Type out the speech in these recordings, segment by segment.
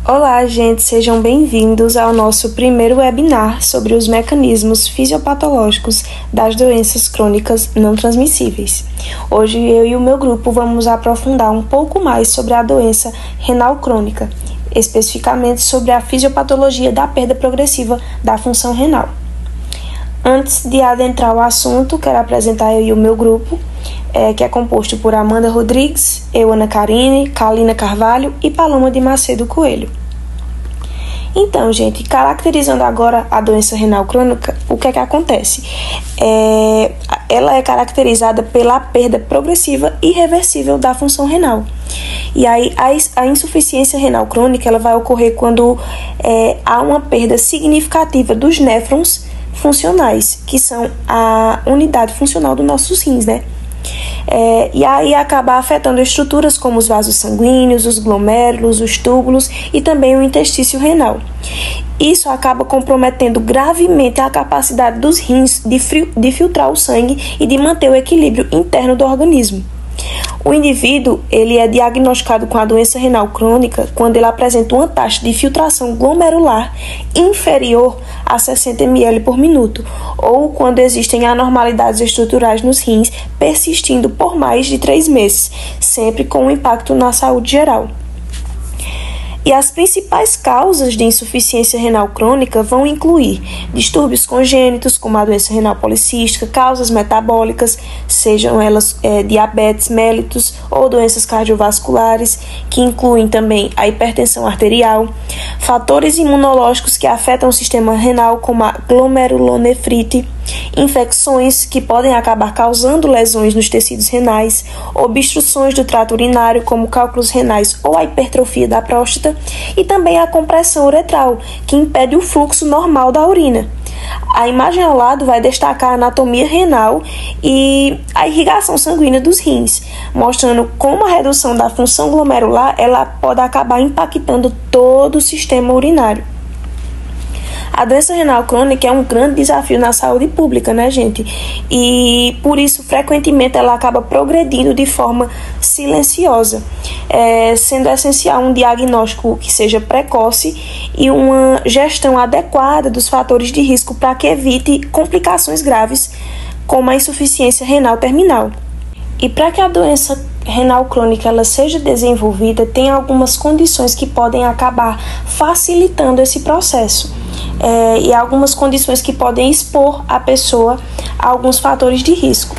Olá, gente, sejam bem-vindos ao nosso primeiro webinar sobre os mecanismos fisiopatológicos das doenças crônicas não transmissíveis. Hoje eu e o meu grupo vamos aprofundar um pouco mais sobre a doença renal crônica, especificamente sobre a fisiopatologia da perda progressiva da função renal. Antes de adentrar o assunto, quero apresentar eu e o meu grupo, que é composto por Amanda Rodrigues, eu, Ana Karine, Kalina Carvalho e Paloma de Macedo Coelho. Então, gente, caracterizando agora a doença renal crônica, o que é que acontece? Ela é caracterizada pela perda progressiva e irreversível da função renal. E aí, a insuficiência renal crônica ela vai ocorrer quando há uma perda significativa dos néfrons funcionais, que são a unidade funcional dos nossos rins, né? E aí acaba afetando estruturas como os vasos sanguíneos, os glomérulos, os túbulos e também o interstício renal. Isso acaba comprometendo gravemente a capacidade dos rins de filtrar o sangue e de manter o equilíbrio interno do organismo. O indivíduo ele é diagnosticado com a doença renal crônica quando ele apresenta uma taxa de filtração glomerular inferior a 60 ml por minuto, ou quando existem anormalidades estruturais nos rins persistindo por mais de 3 meses, sempre com um impacto na saúde geral. E as principais causas de insuficiência renal crônica vão incluir distúrbios congênitos, como a doença renal policística, causas metabólicas, sejam elas diabetes mellitus ou doenças cardiovasculares, que incluem também a hipertensão arterial, fatores imunológicos que afetam o sistema renal, como a glomerulonefrite, infecções que podem acabar causando lesões nos tecidos renais, obstruções do trato urinário, como cálculos renais ou a hipertrofia da próstata, e também a compressão uretral, que impede o fluxo normal da urina. A imagem ao lado vai destacar a anatomia renal e a irrigação sanguínea dos rins, mostrando como a redução da função glomerular ela pode acabar impactando todo o sistema urinário. A doença renal crônica é um grande desafio na saúde pública, né, gente? E por isso, frequentemente, ela acaba progredindo de forma silenciosa, sendo essencial um diagnóstico que seja precoce e uma gestão adequada dos fatores de risco para que evite complicações graves, como a insuficiência renal terminal. E para que a doença renal crônica ela seja desenvolvida, tem algumas condições que podem acabar facilitando esse processo. E algumas condições que podem expor a pessoa a alguns fatores de risco.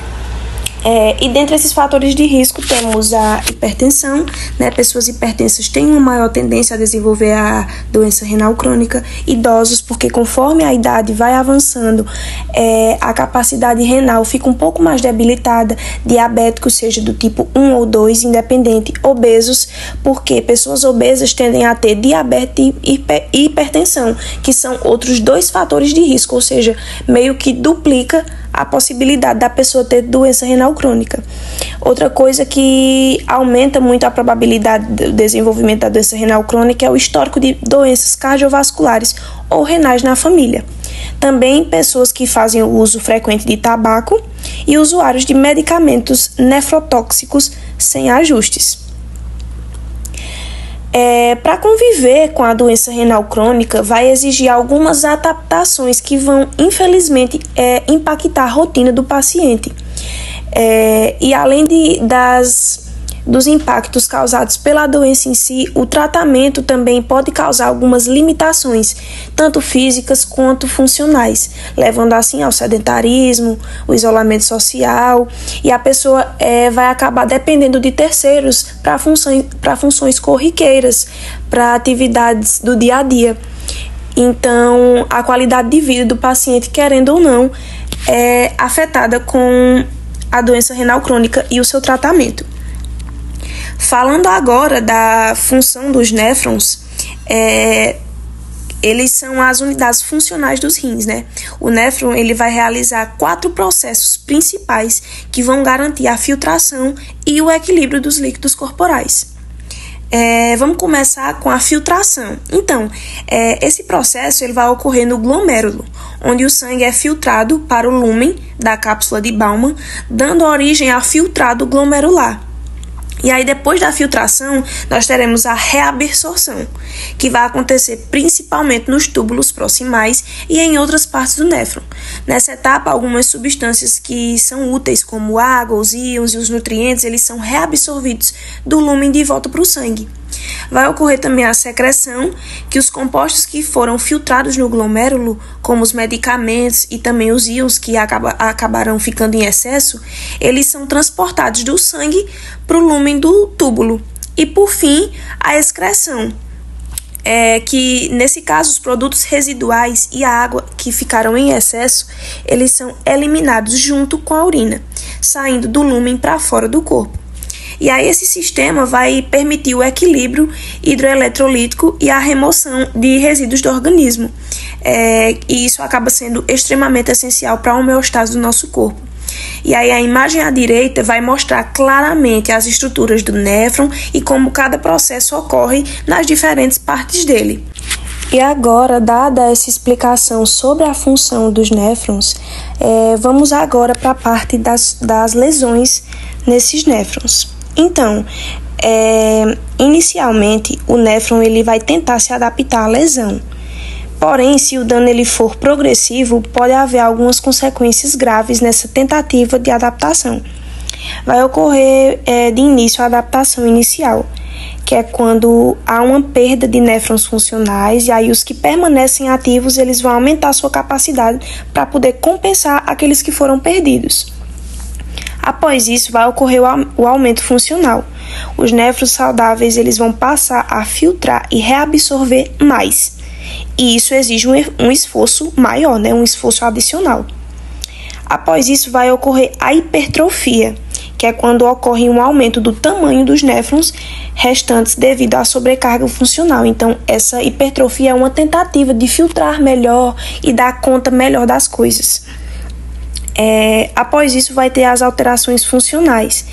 E dentre esses fatores de risco temos a hipertensão, né? Pessoas hipertensas têm uma maior tendência a desenvolver a doença renal crônica, idosos, porque conforme a idade vai avançando, a capacidade renal fica um pouco mais debilitada, diabéticos, seja do tipo 1 ou 2, independente, obesos, porque pessoas obesas tendem a ter diabetes e hipertensão, que são outros 2 fatores de risco, ou seja, meio que duplica a possibilidade da pessoa ter doença renal crônica. Outra coisa que aumenta muito a probabilidade do desenvolvimento da doença renal crônica é o histórico de doenças cardiovasculares ou renais na família. Também pessoas que fazem o uso frequente de tabaco e usuários de medicamentos nefrotóxicos sem ajustes. Para conviver com a doença renal crônica, vai exigir algumas adaptações que vão, infelizmente, impactar a rotina do paciente. E além dos impactos causados pela doença em si, o tratamento também pode causar algumas limitações, tanto físicas quanto funcionais, levando assim ao sedentarismo, o isolamento social, e a pessoa vai acabar dependendo de terceiros para funções corriqueiras, para atividades do dia a dia. Então, a qualidade de vida do paciente, querendo ou não, é afetada com a doença renal crônica e o seu tratamento. Falando agora da função dos néfrons, eles são as unidades funcionais dos rins, né? O néfron ele vai realizar 4 processos principais que vão garantir a filtração e o equilíbrio dos líquidos corporais. Vamos começar com a filtração. Então, esse processo ele vai ocorrer no glomérulo, onde o sangue é filtrado para o lúmen da cápsula de Bowman, dando origem ao filtrado glomerular. E aí, depois da filtração, nós teremos a reabsorção, que vai acontecer principalmente nos túbulos proximais e em outras partes do néfron. Nessa etapa, algumas substâncias que são úteis, como água, os íons e os nutrientes, eles são reabsorvidos do lúmen de volta para o sangue. Vai ocorrer também a secreção, que os compostos que foram filtrados no glomérulo, como os medicamentos e também os íons que acabarão ficando em excesso, eles são transportados do sangue para o lúmen do túbulo. E, por fim, a excreção, que nesse caso os produtos residuais e a água que ficaram em excesso, eles são eliminados junto com a urina, saindo do lúmen para fora do corpo. E aí esse sistema vai permitir o equilíbrio hidroeletrolítico e a remoção de resíduos do organismo. E isso acaba sendo extremamente essencial para a homeostase do nosso corpo. E aí a imagem à direita vai mostrar claramente as estruturas do néfron e como cada processo ocorre nas diferentes partes dele. E agora, dada essa explicação sobre a função dos néfrons, vamos agora para a parte das lesões nesses néfrons. Então, inicialmente, o néfron ele vai tentar se adaptar à lesão. Porém, se o dano ele for progressivo, pode haver algumas consequências graves nessa tentativa de adaptação. Vai ocorrer de início a adaptação inicial, que é quando há uma perda de néfrons funcionais, e aí os que permanecem ativos eles vão aumentar sua capacidade para poder compensar aqueles que foram perdidos. Após isso, vai ocorrer o aumento funcional. Os néfrons saudáveis eles vão passar a filtrar e reabsorver mais. E isso exige um esforço maior, um esforço adicional. Após isso, vai ocorrer a hipertrofia, que é quando ocorre um aumento do tamanho dos néfrons restantes devido à sobrecarga funcional. Então, essa hipertrofia é uma tentativa de filtrar melhor e dar conta melhor das coisas. Após isso, vai ter as alterações funcionais,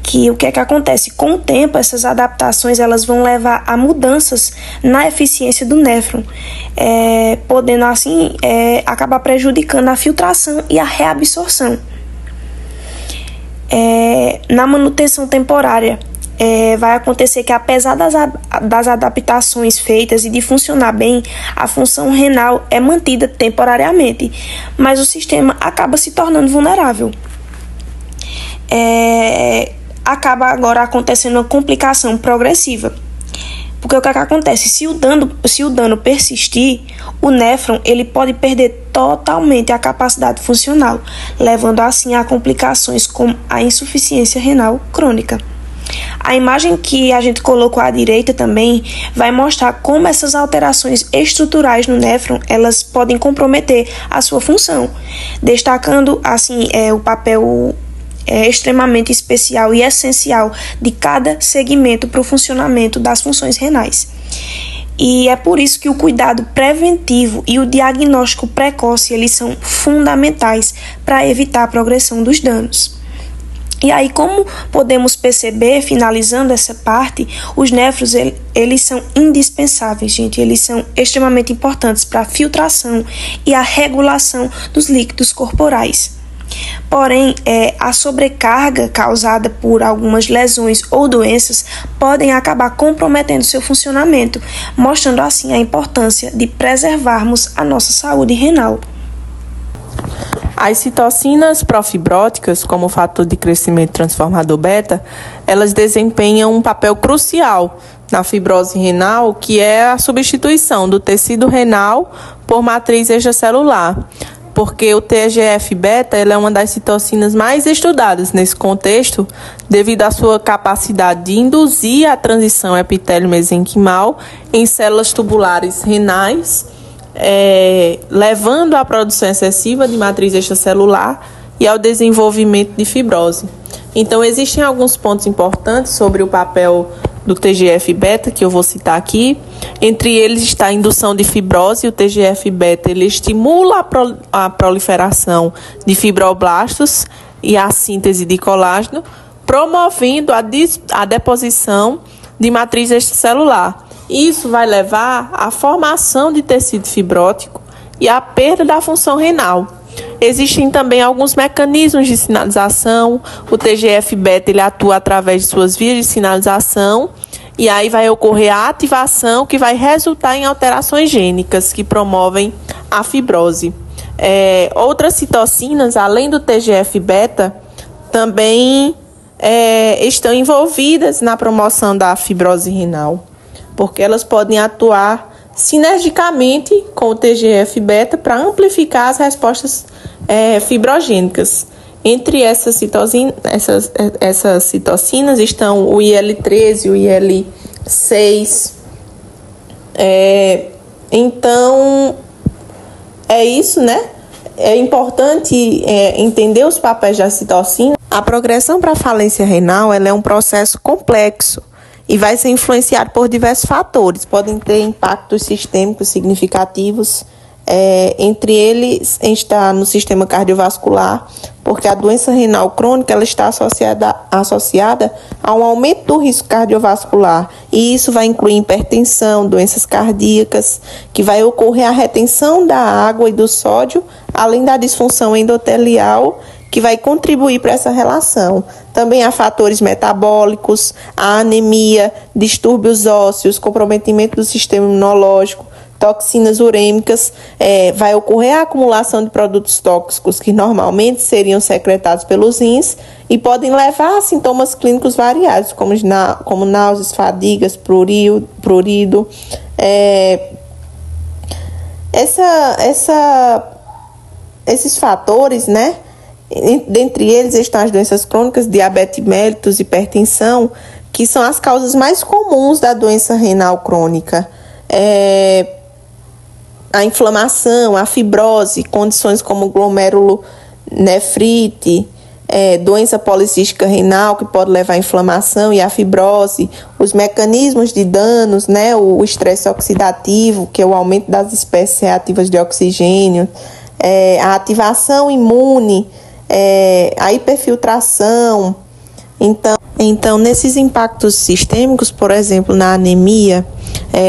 que o que é que acontece? Com o tempo, essas adaptações elas vão levar a mudanças na eficiência do néfron, podendo assim acabar prejudicando a filtração e a reabsorção. Na manutenção temporária, vai acontecer que, apesar das adaptações feitas e de funcionar bem, a função renal é mantida temporariamente, mas o sistema acaba se tornando vulnerável. Acaba agora acontecendo uma complicação progressiva. Porque o que acontece? Se o dano persistir, o néfron ele pode perder totalmente a capacidade funcional, levando assim a complicações como a insuficiência renal crônica. A imagem que a gente colocou à direita também vai mostrar como essas alterações estruturais no néfron elas podem comprometer a sua função, destacando assim o papel extremamente especial e essencial de cada segmento para o funcionamento das funções renais. E é por isso que o cuidado preventivo e o diagnóstico precoce eles são fundamentais para evitar a progressão dos danos. E aí, como podemos perceber, finalizando essa parte, os néfrons eles são indispensáveis, gente. Eles são extremamente importantes para a filtração e a regulação dos líquidos corporais. Porém, a sobrecarga causada por algumas lesões ou doenças podem acabar comprometendo seu funcionamento, mostrando assim a importância de preservarmos a nossa saúde renal. As citocinas profibróticas, como fator de crescimento transformador beta, elas desempenham um papel crucial na fibrose renal, que é a substituição do tecido renal por matriz extracelular, porque o TGF-beta é uma das citocinas mais estudadas nesse contexto, devido à sua capacidade de induzir a transição epitélio-mesenquimal em células tubulares renais, levando à produção excessiva de matriz extracelular e ao desenvolvimento de fibrose. Então, existem alguns pontos importantes sobre o papel do TGF-beta, que eu vou citar aqui. Entre eles está a indução de fibrose. O TGF-beta ele estimula a proliferação de fibroblastos e a síntese de colágeno, promovendo a deposição de matriz extracelular. Isso vai levar à formação de tecido fibrótico e à perda da função renal. Existem também alguns mecanismos de sinalização. O TGF-beta ele atua através de suas vias de sinalização e aí vai ocorrer a ativação que vai resultar em alterações gênicas que promovem a fibrose. Outras citocinas, além do TGF-beta, também estão envolvidas na promoção da fibrose renal, porque elas podem atuar sinergicamente com o TGF-beta para amplificar as respostas fibrogênicas. Entre essas citocinas estão o IL-13 e o IL-6. Então, é isso, né? É importante entender os papéis da citocina. A progressão para a falência renal ela é um processo complexo e vai ser influenciado por diversos fatores. Podem ter impactos sistêmicos significativos. Entre eles está no sistema cardiovascular, porque a doença renal crônica ela está associada a um aumento do risco cardiovascular. E isso vai incluir hipertensão, doenças cardíacas, que vai ocorrer a retenção da água e do sódio, além da disfunção endotelial, que vai contribuir para essa relação. Também há fatores metabólicos, a anemia, distúrbios ósseos, comprometimento do sistema imunológico, toxinas urêmicas, vai ocorrer a acumulação de produtos tóxicos que normalmente seriam secretados pelos rins e podem levar a sintomas clínicos variados, como náuseas, fadigas, prurido. Esses fatores, né? Dentre eles estão as doenças crônicas, diabetes mellitus, hipertensão, que são as causas mais comuns da doença renal crônica. A inflamação, a fibrose, condições como glomerulonefrite, doença policística renal, que pode levar à inflamação e à fibrose, os mecanismos de danos, né? O estresse oxidativo, que é o aumento das espécies reativas de oxigênio, a ativação imune, a hiperfiltração. Então, nesses impactos sistêmicos, por exemplo, na anemia,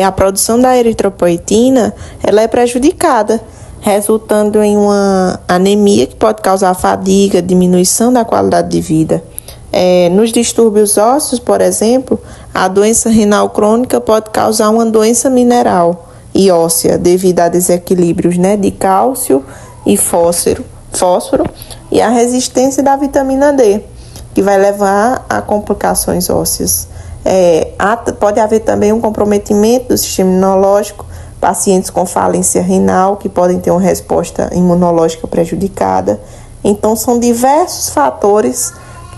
a produção da eritropoetina ela é prejudicada, resultando em uma anemia que pode causar fadiga, diminuição da qualidade de vida. Nos distúrbios ósseos, por exemplo, a doença renal crônica pode causar uma doença mineral e óssea devido a desequilíbrios, né, de cálcio e fósforo e a resistência da vitamina D, que vai levar a complicações ósseas. Pode haver também um comprometimento do sistema imunológico, pacientes com falência renal que podem ter uma resposta imunológica prejudicada. Então, são diversos fatores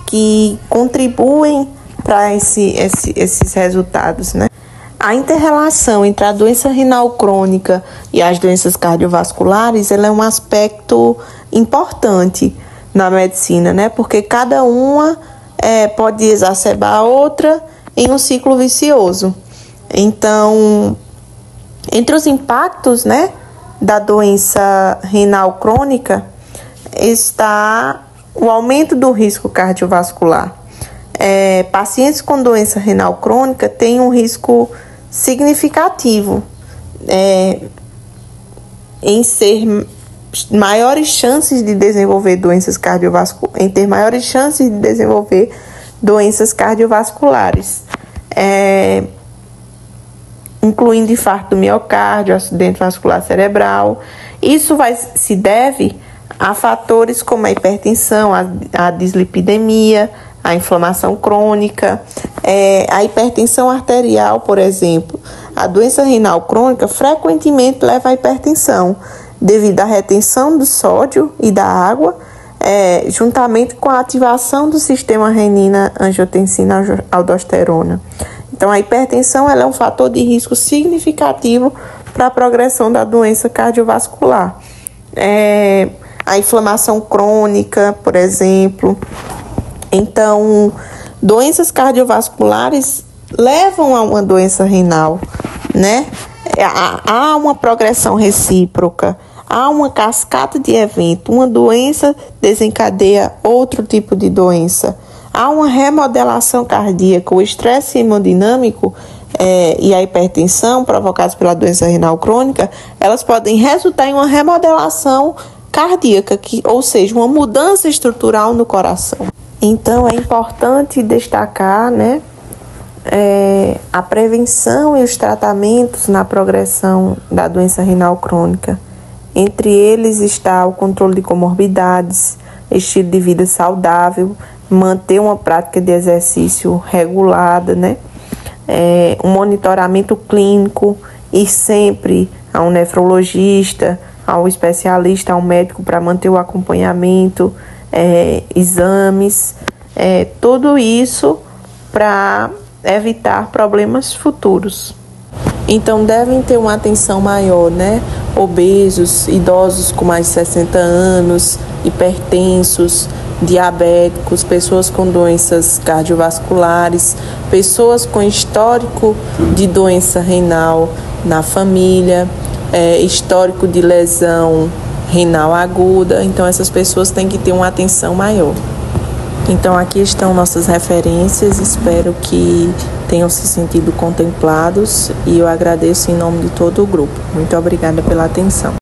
que contribuem para esses resultados, né? A inter-relação entre a doença renal crônica e as doenças cardiovasculares ela é um aspecto importante na medicina, né? Porque cada uma pode exacerbar a outra em um ciclo vicioso. Então, entre os impactos, né, da doença renal crônica está o aumento do risco cardiovascular. Pacientes com doença renal crônica têm um risco significativo em ser maiores chances de desenvolver doenças cardiovasculares, incluindo infarto do miocárdio, acidente vascular cerebral. Isso se deve a fatores como a hipertensão, a dislipidemia, a inflamação crônica, a hipertensão arterial, por exemplo. A doença renal crônica frequentemente leva à hipertensão, devido à retenção do sódio e da água, juntamente com a ativação do sistema renina-angiotensina-aldosterona. Então, a hipertensão ela é um fator de risco significativo para a progressão da doença cardiovascular. A inflamação crônica, por exemplo. Então, doenças cardiovasculares levam a uma doença renal, né? Há uma progressão recíproca, há uma cascata de eventos. Uma doença desencadeia outro tipo de doença. Há uma remodelação cardíaca, o estresse hemodinâmico e a hipertensão provocados pela doença renal crônica, elas podem resultar em uma remodelação cardíaca, ou seja, uma mudança estrutural no coração. Então, é importante destacar, né, a prevenção e os tratamentos na progressão da doença renal crônica. Entre eles está o controle de comorbidades, estilo de vida saudável, manter uma prática de exercício regulada, né? Um monitoramento clínico, ir sempre a um nefrologista, ao especialista, ao médico para manter o acompanhamento, exames, tudo isso para evitar problemas futuros. Então, devem ter uma atenção maior, né? Obesos, idosos com mais de 60 anos, hipertensos, diabéticos, pessoas com doenças cardiovasculares, pessoas com histórico de doença renal na família, histórico de lesão renal aguda. Então, essas pessoas têm que ter uma atenção maior. Então, aqui estão nossas referências, espero que tenham se sentido contemplados e eu agradeço em nome de todo o grupo. Muito obrigada pela atenção.